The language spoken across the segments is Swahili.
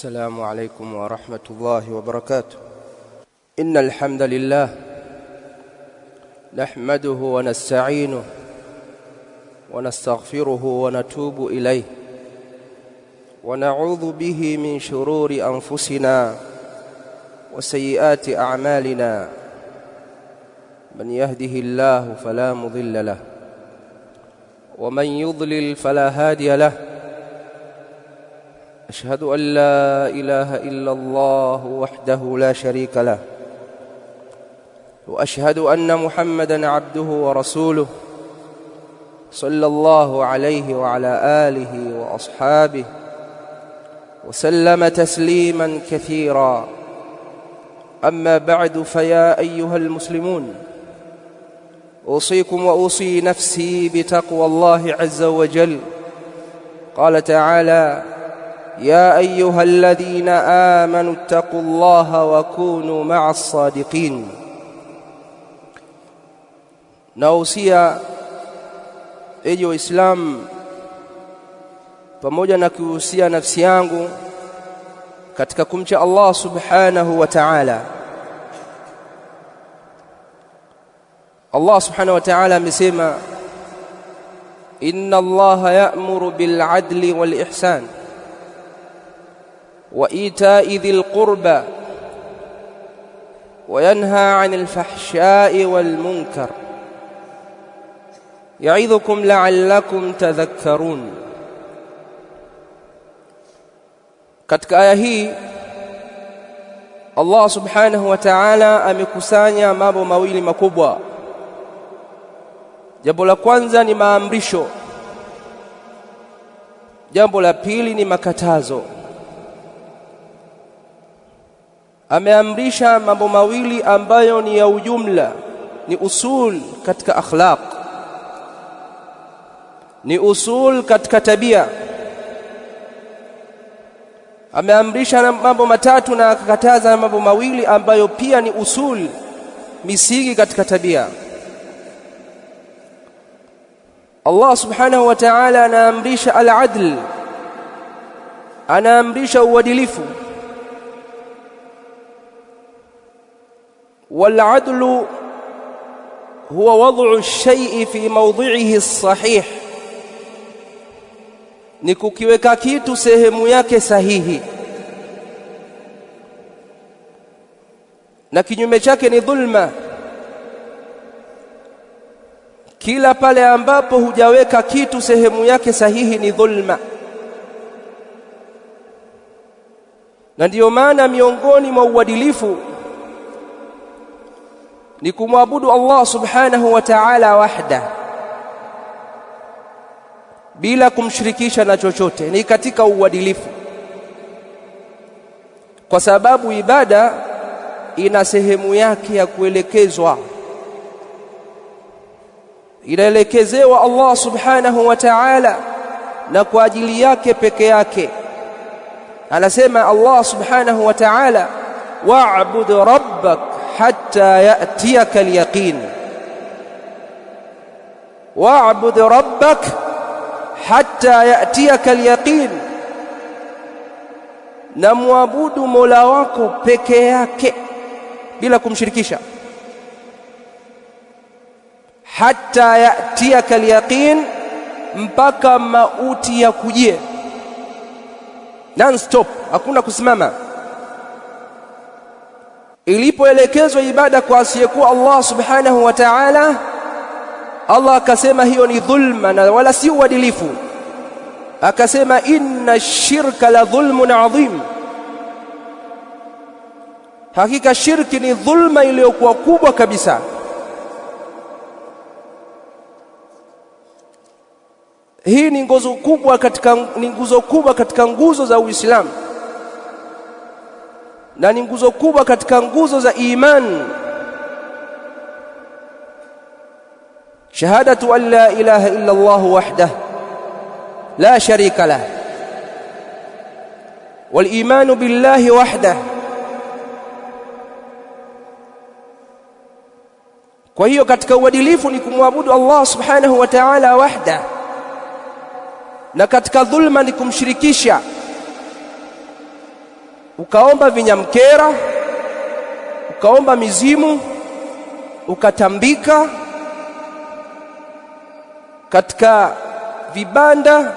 السلام عليكم ورحمة الله وبركاته. إن الحمد لله نحمده ونستعينه ونستغفره ونتوب إليه ونعوذ به من شرور أنفسنا وسيئات أعمالنا. من يهده الله فلا مضل له ومن يضلل فلا هادي له. أشهد أن لا إله إلا الله وحده لا شريك له، وأشهد أن محمدًا عبده ورسوله صلى الله عليه وعلى آله وأصحابه وسلم تسليمًا كثيرًا. أما بعد، فيا أيها المسلمون، أوصيكم وأوصي نفسي بتقوى الله عز وجل. قال تعالى: يا أيها الذين آمنوا اتقوا الله وكونوا مع الصادقين. Nausia eji Waislamu pamoja na kuhusia nafsi yangu katika kumcha Allah subhanahu wa ta'ala. Allah subhanahu wa ta'ala amesema: inna Allaha ya'muru bil adli wal ihsan وإيتاء ذي القربى وينهى عن الفحشاء والمنكر يعظكم لعلكم تذكرون. Katika aya hii Allah subhanahu wa ta'ala amekusanya mambo mawili makubwa. Jambo la kwanza ni maamrisho, jambo la pili ni makatazo. Ameamrisha mambo mawili ambayo ni ya ujumla, ni usul katika akhlaq, ni usul katika tabia. Ameamrisha mambo matatu na akakataza mambo mawili ambayo pia ni usul, misingi katika tabia. Allah subhanahu wa ta'ala anaamrisha al-adl, anaamrisha uadilifu. والعدل هو وضع الشيء في موضعه الصحيح، ni kukiweka kitu sehemu yake sahihi, na kinyume chake ni dhulma. Kila pale ambapo hujaweka kitu sehemu yake sahihi ni dhulma. Na ndiyo maana miongoni mwa uadilifu ni kumwabudu Allah subhanahu wa ta'ala wahda bila kumshirikisha na chochote. Ni katika uadilifu, kwa sababu ibada ina sehemu yake ya kuelekezwa, inaelekezewa Allah subhanahu wa ta'ala na kwa ajili yake peke yake. Anasema Allah subhanahu wa ta'ala: wa'bud rabbak hatta ya'tiyaka al-yaqin. Wa'bud rabbak hatta ya'tiyaka al-yaqin, na muabudu Mola wako peke yake bila kumshirikisha. Hatta ya'tiyaka al-yaqin, mpaka mauti ya kujie, non stop, hakuna kusimama. Ilipoelekezwa ibada kwa asiyekuwa Allah subhanahu wa ta'ala, Allah akasema hiyo ni dhulma na wala si uadilifu. Akasema inna shirka la dhulmun adhim, hakika shirki ni dhulma iliyokuwa kubwa kabisa. Hii ni nguzo kubwa katika nguzo za Uislamu, na ni nguzo kubwa katika nguzo za iman. Shahadatu an la ilaha illa Allah wahdah la sharika lah, wal imanu billahi wahdah. Kwa hiyo katika uadilifu ni kumwabudu Allah subhanahu wa ta'ala wahdah, na katika dhulma ni kumshirikisha. ukaomba vinyamkera, ukaomba mizimu, ukatambika katika vibanda,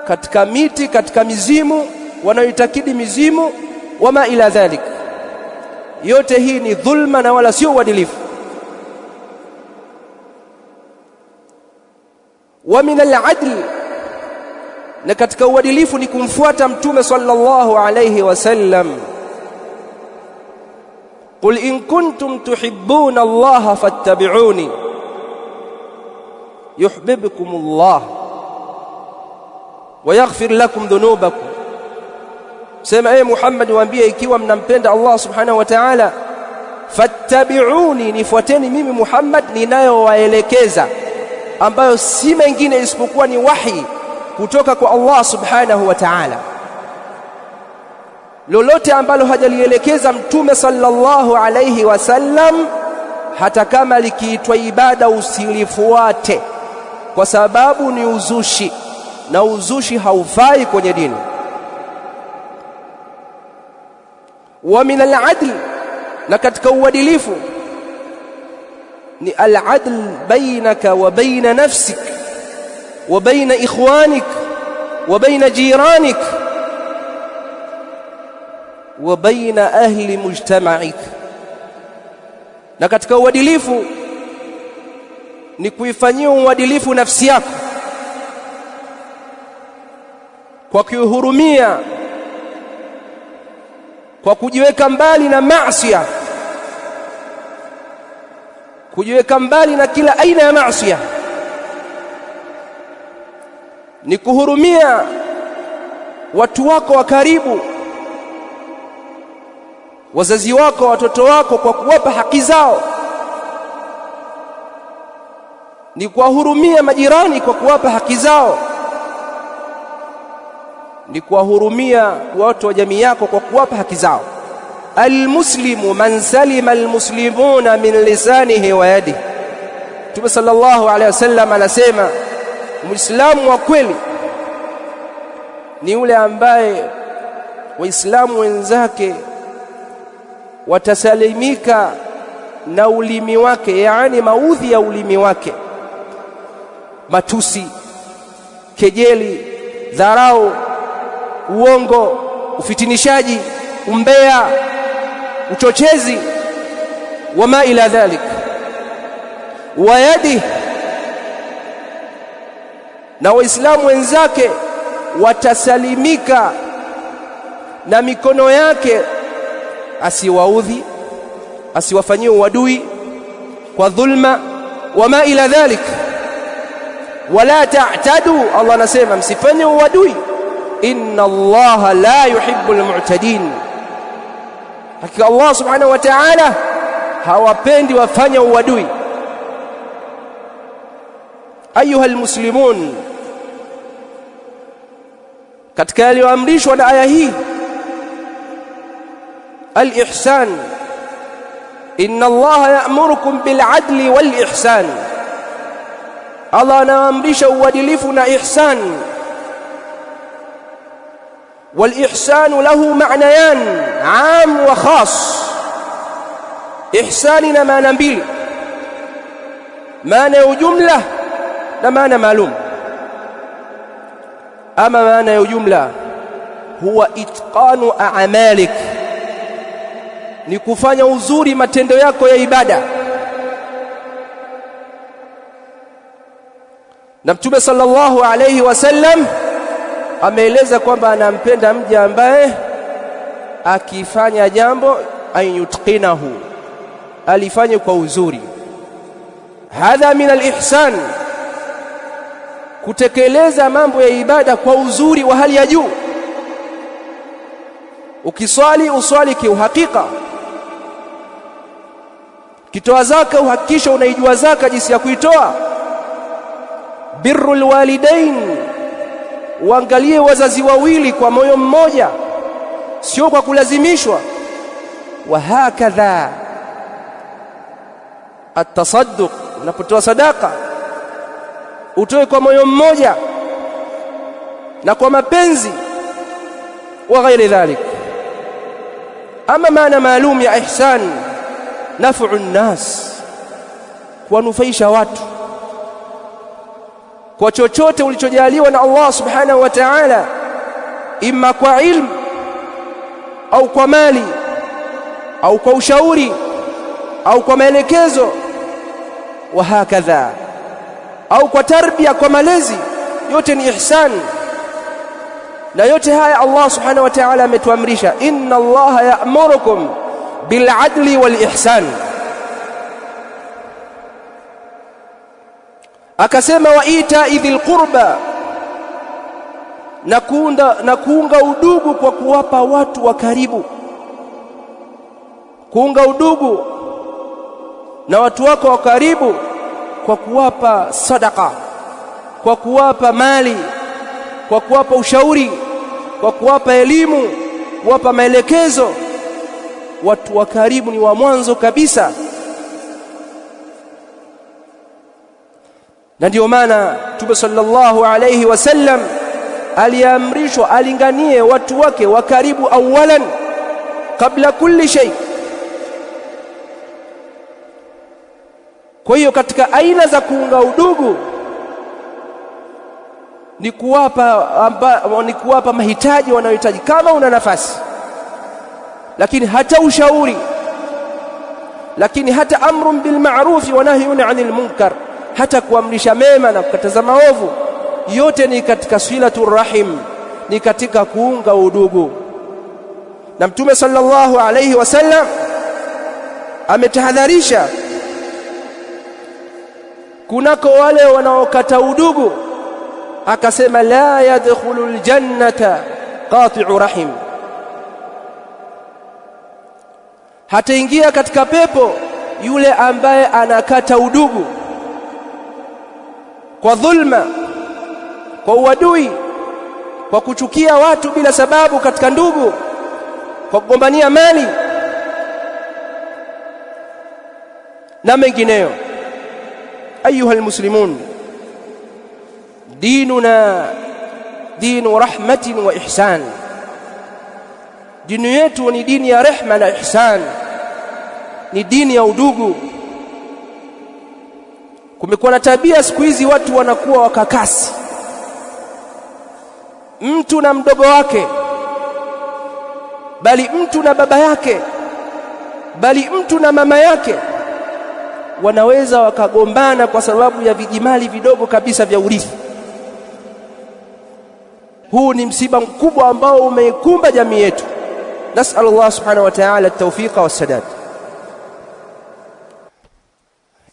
katika miti, katika mizimu wanaoitakidi mizimu, wama ila dhalik. Yote hii ni dhulma na wala sio uadilifu. Wa min al-adl, na katika uadilifu ni kumfuata Mtume sallallahu alayhi wasallam. Qul in kuntum tuhibbuna Allah fattabi'uni yuhibbukumullah wa yaghfir lakum dhunubakum. Sema Muhammad, waambie ikiwa mnampenda Allah subhanahu wa ta'ala, fattabi'uni, nifuateni mimi Muhammad ninayowaelekeza, ambayo si mengine isipokuwa ni wahi kutoka kwa Allah subhanahu wa ta'ala. Lolote ambalo hajalielekeza Mtume sallallahu alayhi wasallam, hata kama likiitwa ibada, usilifuate, kwa sababu ni uzushi, na uzushi haufai kwenye dini. Wa min al-adl, na katika uadilifu ni al-adl bainaka wa baina nafsik wa baina ikhwanik wa baina jiranik wa baina ahli mujtama'ik. Na katika uadilifu ni kuifanyia uadilifu nafsi yako kwa kuihurumia, kwa kujiweka mbali na maasi, kujiweka mbali na kila aina ya maasi. Ni kuhurumia watu wako wa karibu, wazazi wako, watoto wako, kwa kuwapa haki zao. Ni kuwahurumia majirani kwa kuwapa haki zao. Ni kuwahurumia watu wa jamii yako kwa kuwapa haki zao. Almuslimu man salima almuslimuna min lisanihi wa yadihi. Mtume sallallahu alaihi wasallam anasema Muislamu wa kweli ni yule ambaye Waislamu wenzake watasalimika na ulimi wake, yaani maudhi ya ulimi wake, matusi, kejeli, dharau, uongo, ufitinishaji, umbea, uchochezi, wama ila dhalik. Wa yadi, na Waislamu wenzake watasalimika na mikono yake, asiwaudhi, asiwafanyie uadui kwa dhulma, wama ila dhalik. Wala ta'tadu, Allah anasema msifanye uadui, inna Allah la yuhibbul mu'tadin. Hakika Allah subhanahu wa ta'ala hawapendi wafanya uadui. Ayuha almuslimun, katika yaliyoamrishwa na aya hii al-ihsan. Inna Allah ya'murukum bil adli wal ihsan. Allah anaamrisha uadilifu na ihsan. Wal ihsanu lahu ma'nayan 'am wa khas. Ihsani na maana mbili, maana ya ujumla na maana maalum. Ama maana ya ujumla huwa itqanu a'malik, ni kufanya uzuri matendo yako ya ibada. Na Mtume sallallahu alayhi wasallam ameeleza kwamba anampenda mja ambaye akifanya jambo ayutqinahu, alifanye kwa uzuri. Hadha min al-ihsan, kutekeleza mambo ya ibada kwa uzuri wa hali ya juu. Ukiswali uswali kiuhakika, kitoa zaka uhakikisha unaijua zaka jinsi ya kuitoa. Birrul walidain, uangalie wazazi wawili kwa moyo mmoja, sio kwa kulazimishwa. Wa hakadha at-tasadduq, unapotoa sadaka utoe kwa moyo mmoja na kwa mapenzi, wa ghairi dhalik. Ama maana maalum ya ihsan, naf'u an-nas, kuwanufaisha watu kwa chochote ulichojaliwa na Allah subhanahu wa ta'ala, imma kwa ilmu au kwa mali au kwa ushauri au kwa maelekezo, wa hakadha, au kwa tarbia, kwa malezi, yote ni ihsan. Na yote haya Allah subhanahu wa ta'ala ametuamrisha, inna Allah ya'murukum bil adli wal ihsan. Akasema wa ita'i dhil qurba, na kuunga udugu kwa kuwapa watu wa karibu. Kuunga udugu na watu wako wa karibu kwa kuwapa sadaka, kwa kuwapa mali, kwa kuwapa ushauri, kwa kuwapa elimu, kuwapa maelekezo. Watu wa karibu ni wa mwanzo kabisa. Na ndio maana Mtume sallallahu alayhi wasallam aliamrishwa alinganie watu wake wa karibu awalan, kabla kulli shay. Kwa hiyo katika aina za kuunga udugu ni kuwapa mahitaji wanayohitaji kama una nafasi, lakini hata ushauri, lakini hata amrun bil ma'ruf wa nahyun 'anil munkar, hata kuamrisha mema na kukataza maovu, yote ni katika silatur rahim, ni katika kuunga udugu. Na Mtume sallallahu alayhi wasallam ametahadharisha kunako wale wanaokata udugu, akasema la yadkhulul jannata qati'u rahim, hataingia katika pepo yule ambaye anakata udugu kwa dhulma, kwa uadui, kwa kuchukia watu bila sababu katika ndugu, kwa kugombania mali na mengineyo. Ayuha almuslimun, dinuna dinu rahmatin wa ihsan. Dini yetu ni dini ya rehma na ihsan, ni dini ya udugu. Kumekuwa na tabia siku hizi, watu wanakuwa wakakasi, mtu na mdogo wake, bali mtu na baba yake, bali mtu na mama yake, wanaweza wakagombana kwa sababu ya vijimali vidogo kabisa vya urithi. Huu ni msiba mkubwa ambao umeikumba jamii yetu. Nas'al Allah subhanahu wa ta'ala at-tawfiqa was-sadad.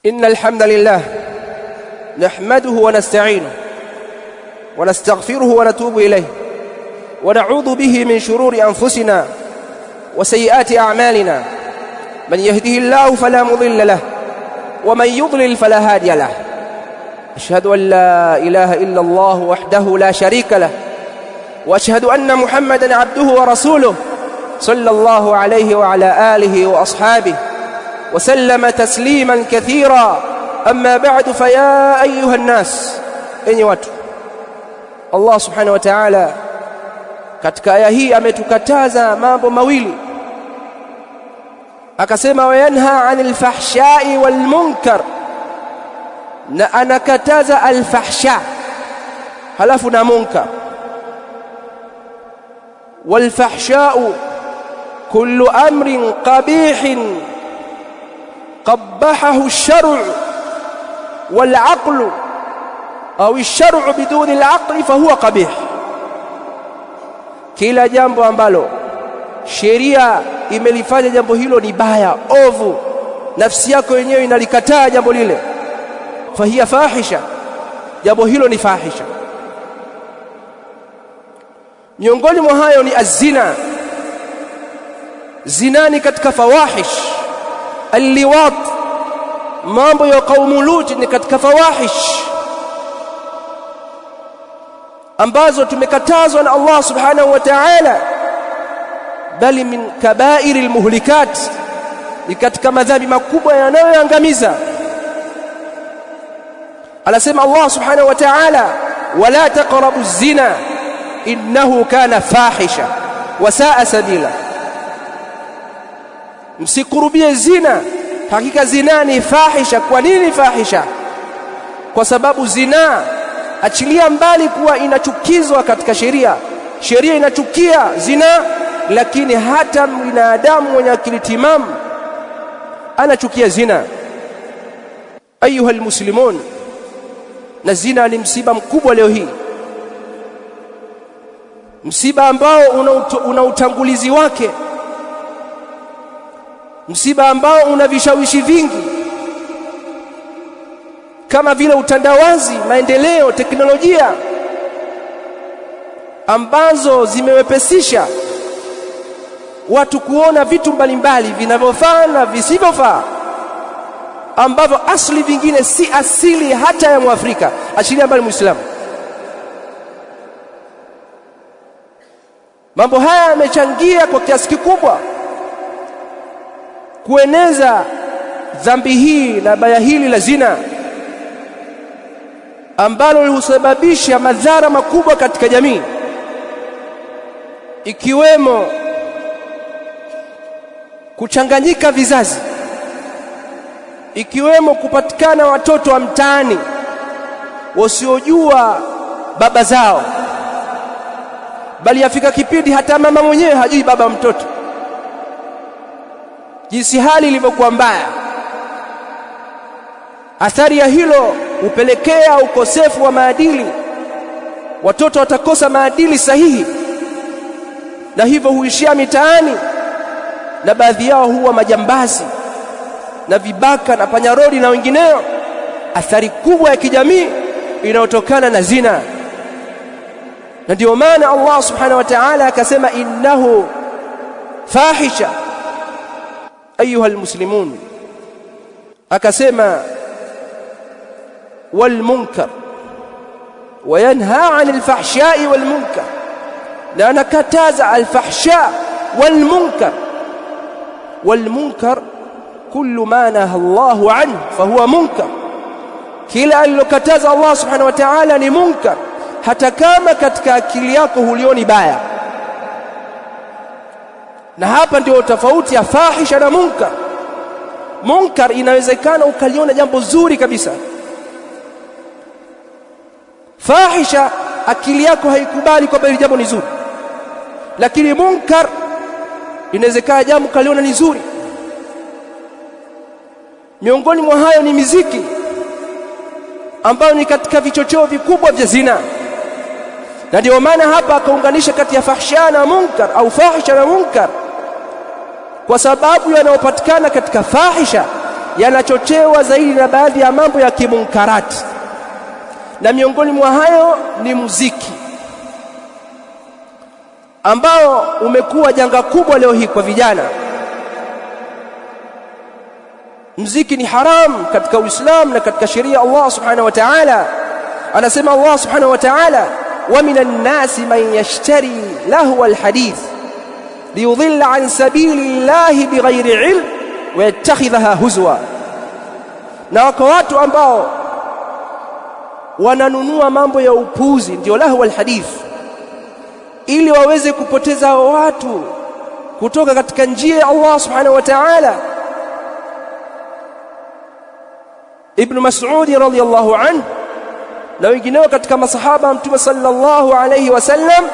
Innal hamdalillah nahmaduhu wa nasta'inuhu wa nastaghfiruhu wa natubu ilayhi wa na'udhu bihi min shururi anfusina wa sayyiati a'malina. Man yahdihillahu fala mudilla lahu wa man yudlil fala hadiya lahu. Ashhadu an la ilaha illa Allah wahdahu la sharika lahu wa ashhadu anna Muhammadan abduhu wa rasuluhu sallallahu alayhi wa ala alihi wa ashabihi wa sallama tasliman kathira. Amma ba'du, fa ya ayuha an-nas, enyi watu, Allah subhanahu wa ta'ala katika aya hii ametukataza mambo mawili. Akasema wa yanha 'anil fahsha'i wal munkar, na anakataza al-fahsha halafu na munkar. Wal fahsha'u kullu amrin qabihin qabbahahu ash-shar'u wal 'aqlu au ash-shar'u biduni al-'aqli fahuwa qabih. Kila jambo ambalo sheria imelifanya jambo hilo ni baya, ovu, nafsi yako yenyewe inalikataa jambo lile, fahiya fahisha, jambo hilo ni fahisha. Miongoni mwa hayo ni azina. Zinani katika fawahish. Alliwat, mambo ya kaumu Lut ni katika fawahish ambazo tumekatazwa na Allah subhanahu wa ta'ala, bali min kabairil muhlikat, ni katika madhambi makubwa yanayoangamiza. Anasema Allah subhanahu wa ta'ala, wala taqrabu zina innahu kana fahisha wa saa sabila. msikurubie zina, hakika zina ni fahisha. Kwa nini fahisha? Kwa sababu zina, achilia mbali kuwa inachukizwa katika sheria inachukia zina, lakini hata binadamu mwenye akili timamu anachukia zina. Ayuha almuslimun, na zina ni msiba mkubwa leo hii, msiba ambao una utangulizi wake, msiba ambao una vishawishi vingi kama vile utandawazi, maendeleo, teknolojia ambazo zimewepesisha watu kuona vitu mbalimbali vinavyofaa na visivyofaa, ambavyo asili vingine si asili hata ya Muafrika, achilia mbali Muislamu. Mambo haya yamechangia kwa kiasi kikubwa kueneza dhambi hii na baya hili la zina, ambalo husababisha madhara makubwa katika jamii, ikiwemo kuchanganyika vizazi, ikiwemo kupatikana watoto wa mtaani wasiojua baba zao, bali yafika kipindi hata mama mwenyewe hajui baba mtoto. Jinsi hali ilivyokuwa mbaya, athari ya hilo hupelekea ukosefu wa maadili. Watoto watakosa maadili sahihi, na hivyo huishia mitaani, na baadhi yao huwa majambazi na vibaka na panyarodi na wengineo. Athari kubwa ya kijamii inayotokana na zina. Na ndio maana Allah subhanahu wa ta'ala akasema innahu fahisha. Ayuha almuslimun, akasema wal munkar wa yanha 'anil fahsha'i wal munkar, na anakataza al fahsha wal munkar. Wal munkar kullu ma naha Allahu anhu fahuwa munkar, kila alilokataza Allah subhanahu wa ta'ala ni munkar, hata kama katika akili yako hulioni baya. Na hapa ndio tofauti ya fahisha na munkar. Munkar inawezekana ukaliona jambo zuri kabisa, fahisha akili yako haikubali kwamba hili jambo ni zuri, lakini munkar inawezekana jambo ukaliona ni zuri. Miongoni mwa hayo ni miziki, ambayo ni katika vichocheo vikubwa vya zina. Na ndio maana hapa akaunganisha kati ya fahsha na munkar au fahisha na munkar, kwa sababu yanayopatikana katika fahisha yanachochewa zaidi na baadhi ya mambo ya kimunkarati, na miongoni mwa hayo ni muziki, ambao umekuwa janga kubwa leo hii kwa vijana. Muziki ni haram katika Uislamu na katika sheria Allah subhanahu wa ta'ala. Anasema Allah subhanahu wa ta'ala, wa minan nasi man yashtari lahwa alhadith liyudhilla an sabili llahi bighairi ilm wa yattakhidhaha huzwa. Na wako watu ambao wananunua mambo ya upuzi, ndio lahwa alhadith, ili waweze kupoteza watu kutoka katika njia ya Allah subhanahu wa ta'ala. Ibn Mas'ud radhiyallahu anhu na wengineo katika masahaba wa Mtume sallallahu alayhi wasallam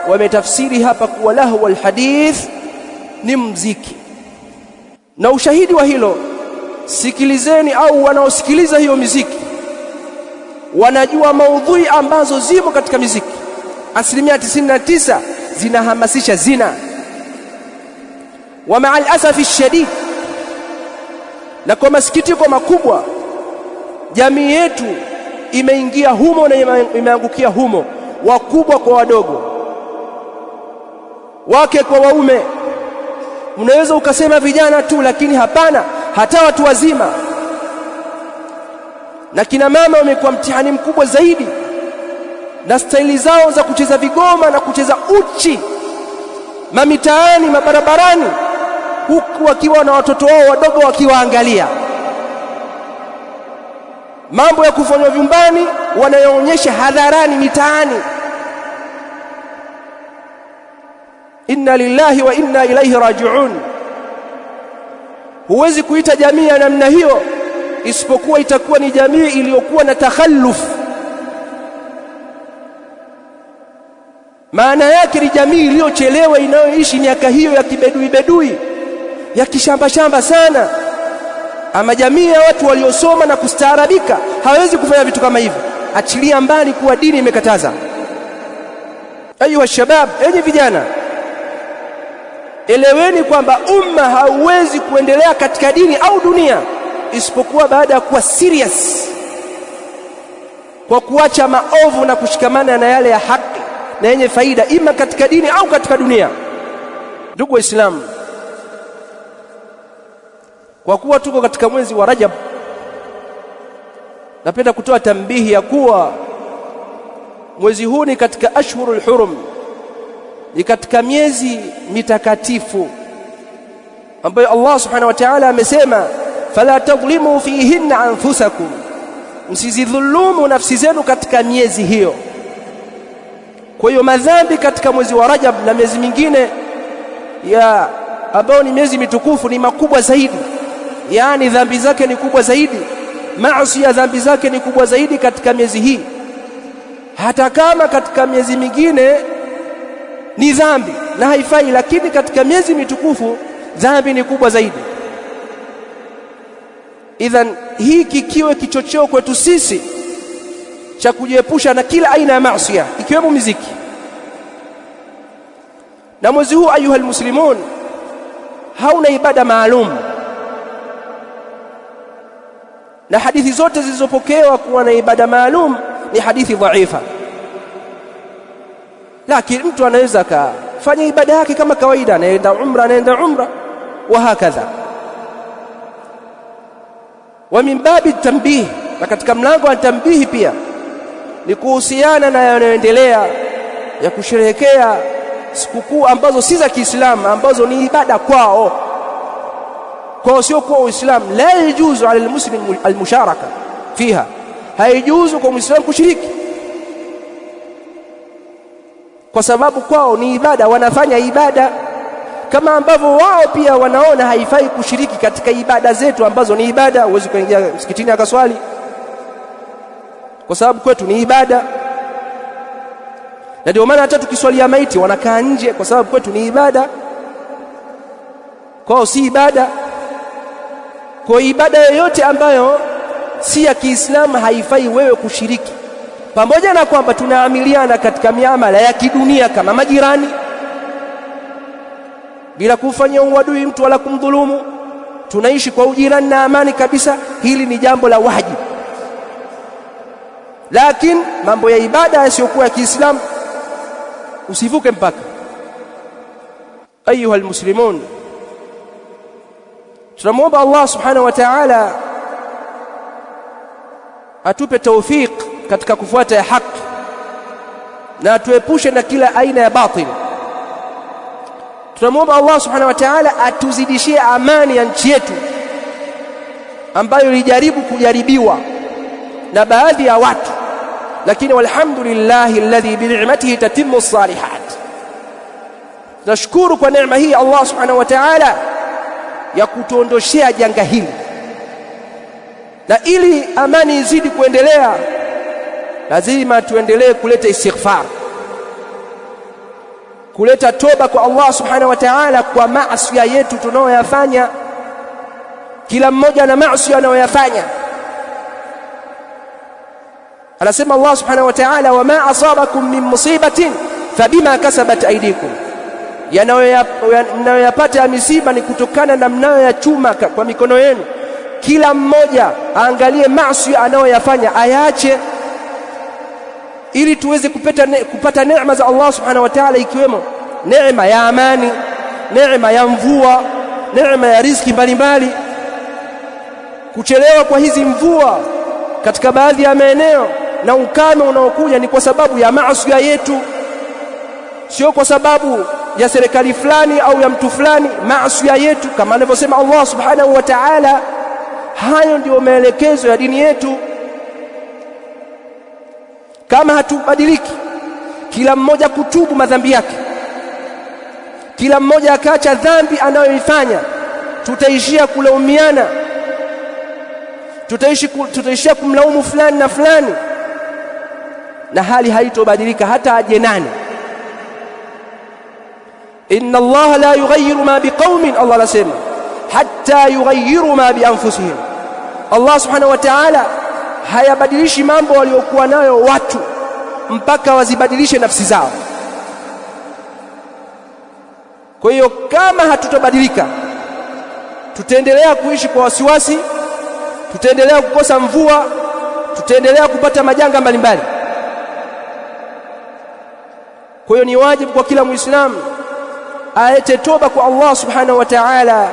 wametafsiri hapa kuwa lahu alhadith ni muziki. Na ushahidi wa hilo, sikilizeni, au wanaosikiliza hiyo muziki wanajua maudhui ambazo zimo katika muziki. Asilimia 99 zinahamasisha zina. Wa ma'al asafi shadid, na kwa masikitiko makubwa jamii yetu imeingia humo na imeangukia humo, wakubwa kwa wadogo, wake kwa waume. Unaweza ukasema vijana tu, lakini hapana, hata watu wazima. Na kina mama wamekuwa mtihani mkubwa zaidi, na staili zao za kucheza vigoma na kucheza uchi mamitaani, mabarabarani, huku wakiwa na watoto wao wadogo wakiwaangalia. Mambo ya kufanywa vyumbani wanayoonyesha hadharani mitaani. Inna lillahi wa inna ilayhi raji'un. Huwezi kuita jamii ya namna hiyo isipokuwa itakuwa ni jamii iliyokuwa na takhalluf. Maana yake ni jamii iliyochelewa, inayoishi miaka hiyo ya kibedui ya kishamba sana. Ama jamii ya watu waliosoma na kustaarabika hawezi kufanya vitu kama hivyo, achilia mbali kuwa dini imekataza. Ayuha shabab, enyi vijana, eleweni kwamba umma hauwezi kuendelea katika dini au dunia isipokuwa baada ya kuwa serious kwa kuacha maovu na kushikamana na yale ya haki na yenye faida, ima katika dini au katika dunia. Ndugu Waislamu, kwa kuwa tuko katika mwezi wa Rajab, napenda kutoa tambihi ya kuwa mwezi huu ni katika ashhurul hurum, ni katika miezi mitakatifu ambayo Allah subhanahu wa ta'ala amesema, fala tadhlimu fihinna anfusakum, msizidhulumu nafsi zenu katika miezi hiyo. Kwa hiyo madhambi katika mwezi wa Rajab na miezi mingine ya ambao ni miezi mitukufu ni makubwa zaidi, yani dhambi zake ni kubwa zaidi, maasi ya dhambi zake ni kubwa zaidi katika miezi hii. Hata kama katika miezi mingine ni dhambi na haifai, lakini katika miezi mitukufu dhambi ni kubwa zaidi. Idhan hii kikiwe kichocheo kwetu sisi cha kujiepusha na kila aina ya maasi ikiwemo muziki. Na mwezi huu ayuha almuslimun hauna ibada maalum, na hadithi zote zilizopokewa kuwa na ibada maalum ni hadithi dhaifa. Lakini mtu anaweza kufanya ibada yake kama kawaida, anaenda umra wa hakadha. Wa min babi tanbih, na katika mlango wa tanbihi pia ni kuhusiana na yanayoendelea ya kusherehekea sikukuu ambazo si za Kiislamu, ambazo ni ibada kwao sio kwa Uislamu. La yajuzu ala almuslim almusharaka fiha, haijuzu kwa Muislamu kushiriki, kwa sababu kwao ni ibada, wanafanya ibada kama ambavyo wao pia wanaona haifai kushiriki katika ibada zetu ambazo ni ibada. Huwezi kuingia msikitini akaswali kwa sababu kwetu ni ibada, na ndio maana hata tukiswalia maiti wanakaa nje kwa sababu kwetu ni ibada, kwao si ibada. Kwa ibada yoyote ambayo si ya Kiislamu haifai wewe kushiriki, pamoja na kwamba tunaamiliana katika miamala ya kidunia kama majirani, bila kufanya uadui mtu wala kumdhulumu, tunaishi kwa ujirani na amani kabisa. Hili ni jambo la wajibu. Lakini mambo ya ibada yasiyokuwa ya Kiislamu usivuke mpaka. Ayuha almuslimun, tunamwomba Allah subhanahu wa ta'ala atupe tawfik katika kufuata ya haki na atuepushe na kila aina ya batil. Tunamwomba Allah subhanahu wa ta'ala atuzidishie amani ya nchi yetu ambayo ilijaribu kujaribiwa na baadhi ya watu, lakini walhamdulillahi alladhi bi ni'matihi tatimmu as-salihat. Nashukuru kwa neema hii Allah subhanahu wa ta'ala ya kutuondoshea janga hili, na ili amani izidi kuendelea lazima tuendelee kuleta istighfar, kuleta toba kwa Allah subhanahu wa ta'ala kwa maasi yetu tunayoyafanya. Kila mmoja na maasi anayoyafanya. Anasema Allah subhanahu wa ta'ala, wama asabakum min musibatin fabima kasabat aydikum, yanayoyapata ya misiba ni kutokana na mnayoyachuma kwa mikono yenu. Kila mmoja aangalie maasi anayoyafanya ayache, ili tuweze kupata neema za Allah subhanahu wa ta'ala, ikiwemo neema ya amani, neema ya mvua, neema ya riziki mbalimbali. Kuchelewa kwa hizi mvua katika baadhi ya maeneo na ukame unaokuja ni kwa sababu ya maasi yetu, sio kwa sababu ya serikali fulani au ya mtu fulani. Maasi yetu kama anavyosema Allah subhanahu wa ta'ala. Hayo ndio maelekezo ya dini yetu. Kama hatubadiliki, kila mmoja kutubu madhambi yake, kila mmoja akaacha dhambi anayoifanya, tutaishia kulaumiana, tutaishia kumlaumu fulani na fulani, na hali haitobadilika hata aje nani. Inna Allah la yughayyiru ma biqaumin, Allah anasema hatta yughayyiru ma bi anfusihim. Allah subhanahu wa ta'ala hayabadilishi mambo waliokuwa nayo watu mpaka wazibadilishe nafsi zao. Kwa hiyo kama hatutobadilika, tutaendelea kuishi kwa wasiwasi, tutaendelea kukosa mvua, tutaendelea kupata majanga mbalimbali. Kwa hiyo ni wajibu kwa kila Muislamu alete toba kwa Allah subhanahu wa ta'ala.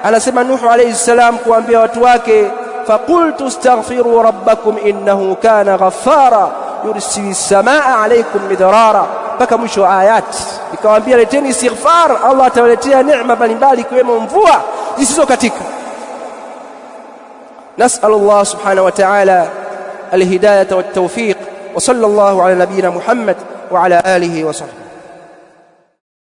Anasema Nuhu alayhi salam kuambia watu wake, faqultu astaghfiru rabbakum innahu kana ghaffara yursilis samaa alaykum midrara, mpaka mwisho wa ayat. Ikawaambia leteni istighfar, Allah atawaletea neema mbalimbali ikiwemo mvua zisizokatika. Nas'alu Allah subhanahu wa ta'ala alhidayata wat tawfiq, wa sallallahu ala nabiyyina Muhammad wa ala alihi wa sahbihi.